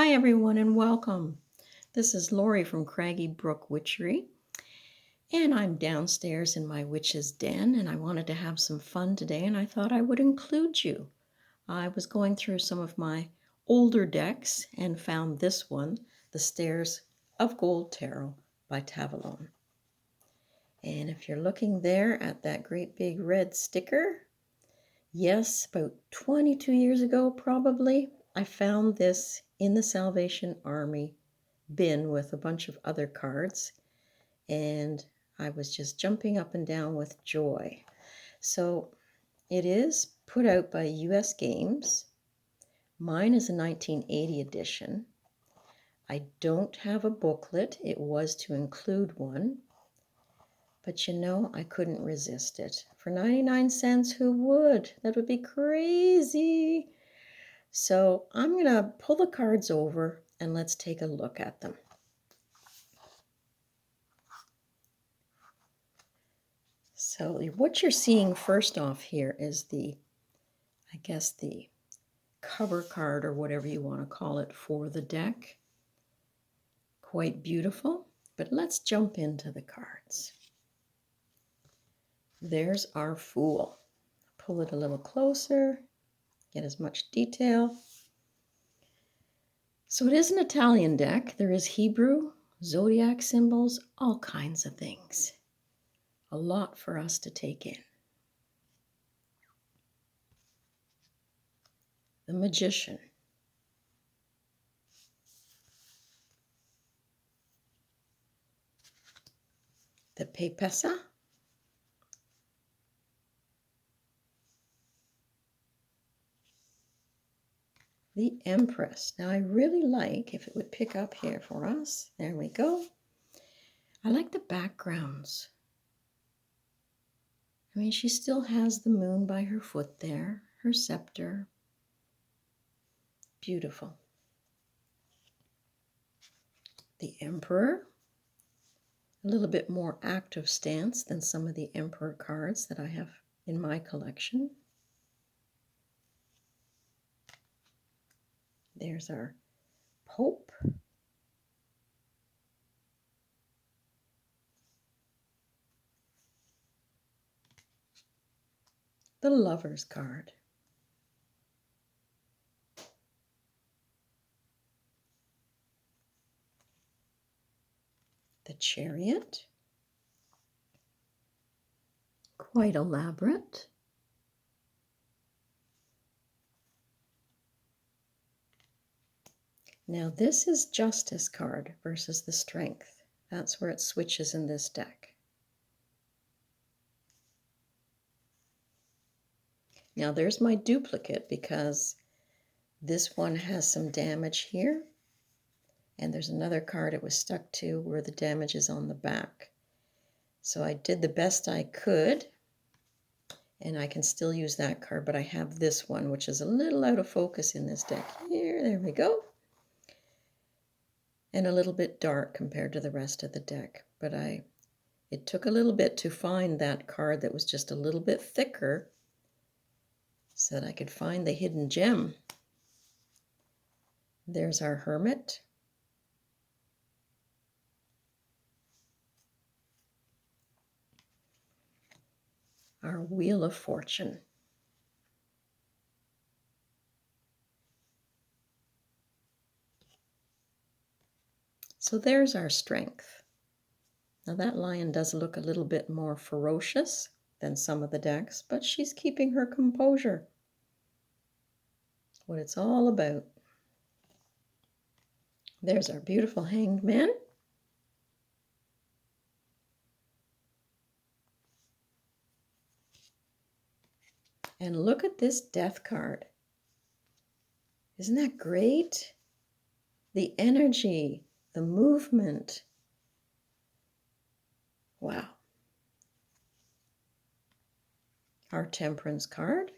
Hi, everyone, and welcome. This is Lori from Craggy Brook Witchery, and I'm downstairs in my witch's den, and I wanted to have some fun today, and I thought I would include you. I was going through some of my older decks and found this one, The Stairs of Gold Tarot by TAVAGLIONE. And if you're looking there at that great big red sticker, yes, about 22 years ago probably, I found this in the Salvation Army bin with a bunch of other cards, and I was just jumping up and down with joy. So it is put out by US Games. Mine is a 1980 edition. I don't have a booklet. It was to include one. But you know, I couldn't resist it. For 99 cents, who would? That would be crazy. So I'm going to pull the cards over and let's take a look at them. So what you're seeing first off here is the cover card or whatever you want to call it for the deck. Quite beautiful, but let's jump into the cards. There's our Fool. Pull it a little closer, get as much detail. So it is an Italian deck. There is Hebrew, zodiac symbols, all kinds of things. A lot for us to take in. The Magician. The Pepessa. The Empress. Now I really like, if it would pick up here for us, there we go. I like the backgrounds. I mean, she still has the moon by her foot there, her scepter. Beautiful. The Emperor. A little bit more active stance than some of the Emperor cards that I have in my collection. There's our Pope. The Lover's card. The Chariot. Quite elaborate. Now this is Justice card versus the Strength. That's where it switches in this deck. Now there's my duplicate because this one has some damage here. And there's another card it was stuck to where the damage is on the back. So I did the best I could. And I can still use that card, but I have this one, which is a little out of focus in this deck here. There we go. And a little bit dark compared to the rest of the deck. But it took a little bit to find that card that was just a little bit thicker so that I could find the hidden gem. There's our Hermit. Our Wheel of Fortune. So there's our Strength. Now that lion does look a little bit more ferocious than some of the decks, but she's keeping her composure. What it's all about. There's our beautiful Hanged Man. And look at this Death card. Isn't that great? The energy, the movement. Wow. Our Temperance card.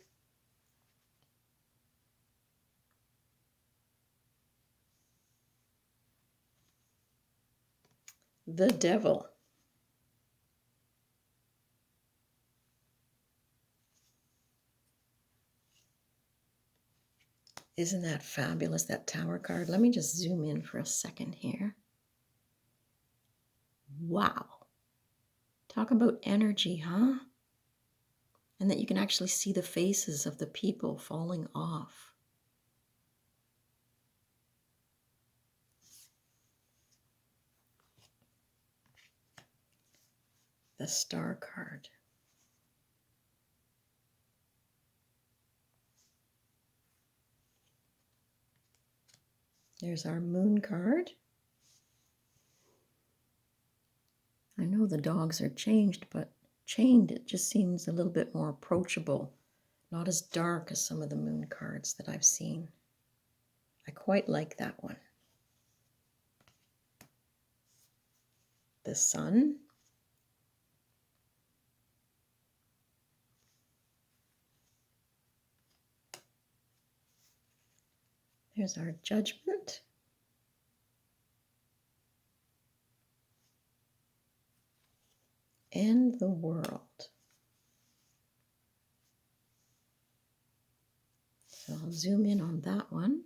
The Devil. Isn't that fabulous, that Tower card? Let me just zoom in for a second here. Wow. Talk about energy, huh? And that you can actually see the faces of the people falling off. The Star card. There's our Moon card. I know the dogs are chained, it just seems a little bit more approachable. Not as dark as some of the Moon cards that I've seen. I quite like that one. The Sun. There's our Judgment. And the World. So I'll zoom in on that one.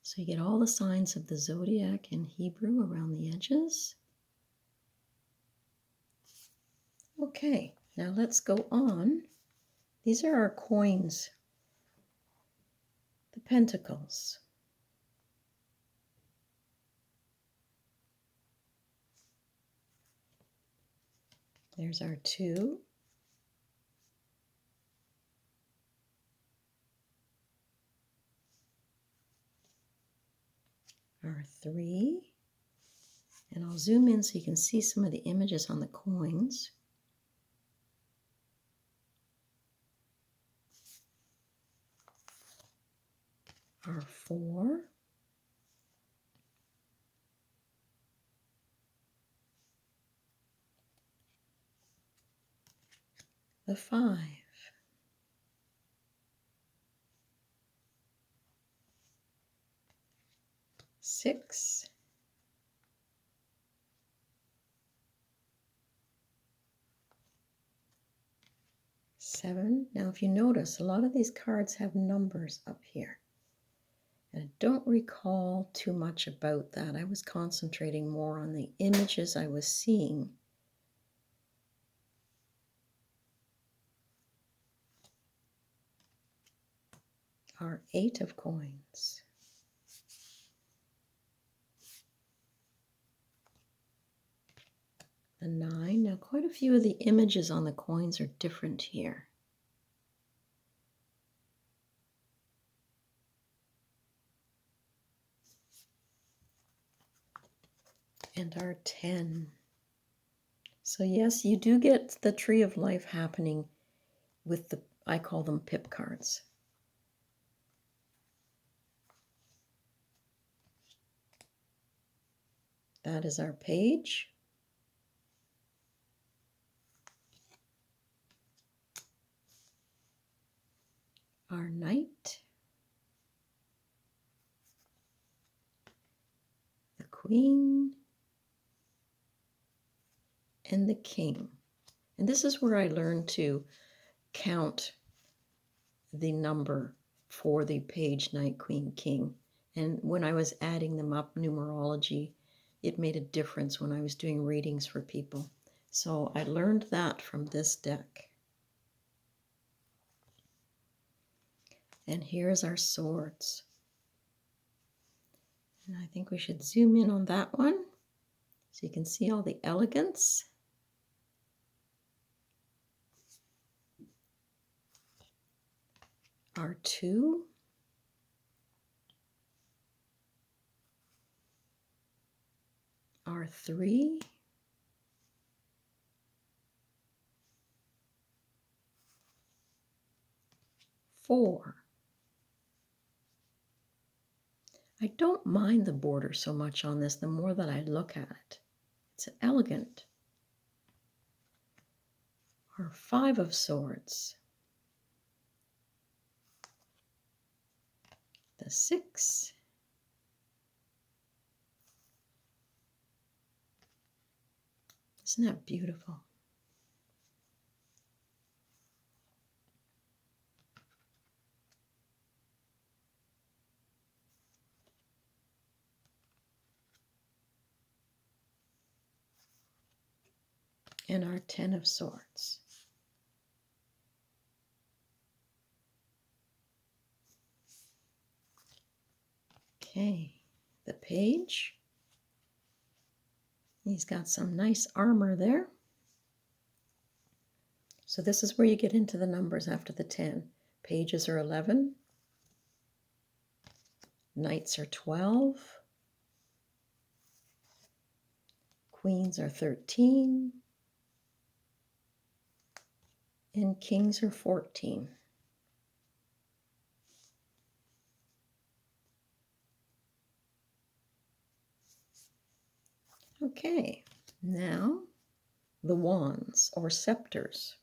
So you get all the signs of the zodiac in Hebrew around the edges. Okay, now let's go on. These are our coins. The Pentacles. There's our 2. Our 3. And I'll zoom in so you can see some of the images on the coins. Our 4. The 5. 6. 7. Now if you notice, a lot of these cards have numbers up here. And I don't recall too much about that. I was concentrating more on the images I was seeing. Our 8 of coins. The 9. Now quite a few of the images on the coins are different here. And our 10. So yes, you do get the Tree of Life happening with the, I call them pip cards. That is our Page. Our Knight. The Queen. And the King. And this is where I learned to count the number for the Page, Knight, Queen, King. And when I was adding them up, numerology, it made a difference when I was doing readings for people. So I learned that from this deck. And here's our swords. And I think we should zoom in on that one so you can see all the elegance. Our 2. Our 3. Four. I don't mind the border so much on this the more that I look at it. It's elegant. Our 5 of Swords. The 6. Isn't that beautiful? and our Ten of Swords. Okay, the Page. He's got some nice armor there. So this is where you get into the numbers after the 10. Pages are 11. Knights are 12. Queens are 13. And kings are 14. Okay, now the wands or scepters.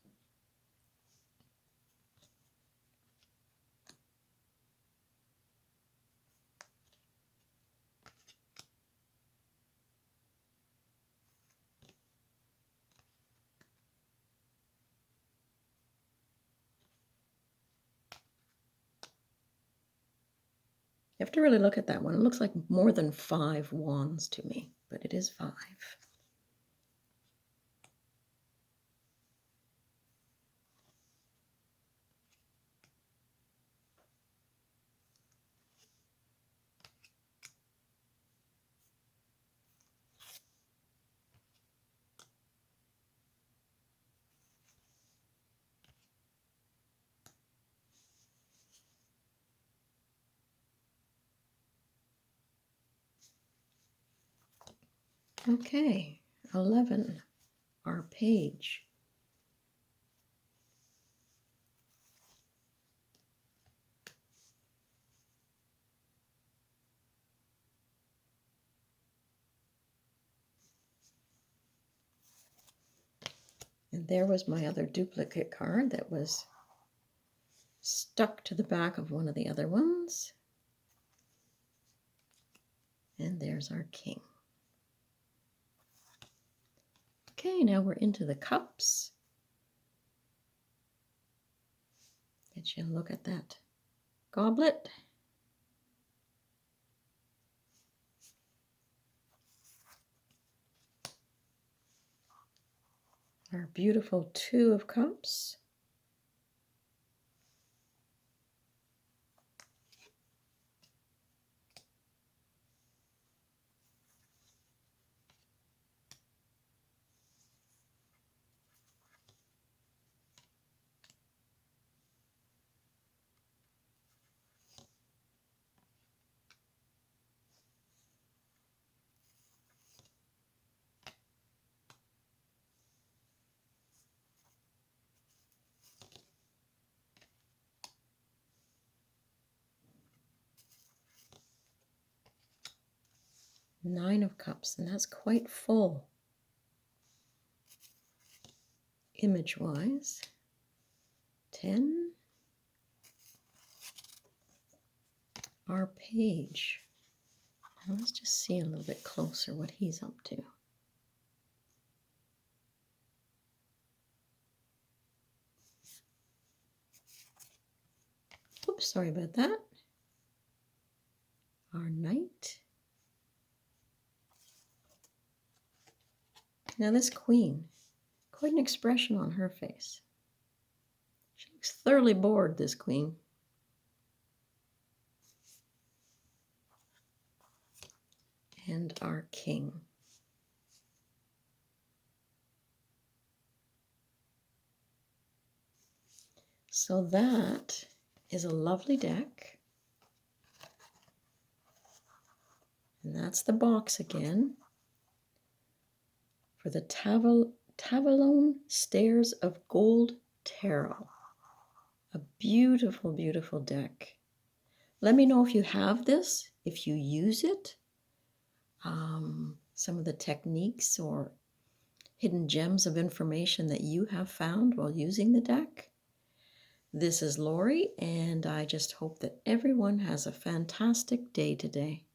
You have to really look at that one. It looks like more than 5 wands to me, but it is 5. Okay, 11, our Page. And there was my other duplicate card that was stuck to the back of one of the other ones. And there's our King. Okay, now we're into the cups. Get you a look at that goblet. Our beautiful Two of Cups. Nine of Cups, and that's quite full image-wise. 10. Our Page. Now let's just see a little bit closer what he's up to. Oops, sorry about that. Our Knight. Now this Queen, quite an expression on her face. She looks thoroughly bored, this Queen. And our King. So that is a lovely deck. And that's the box again for the TAVAGLIONE Stairs of Gold Tarot. A beautiful, beautiful deck. Let me know if you have this, if you use it, some of the techniques or hidden gems of information that you have found while using the deck. This is Lori, and I just hope that everyone has a fantastic day today.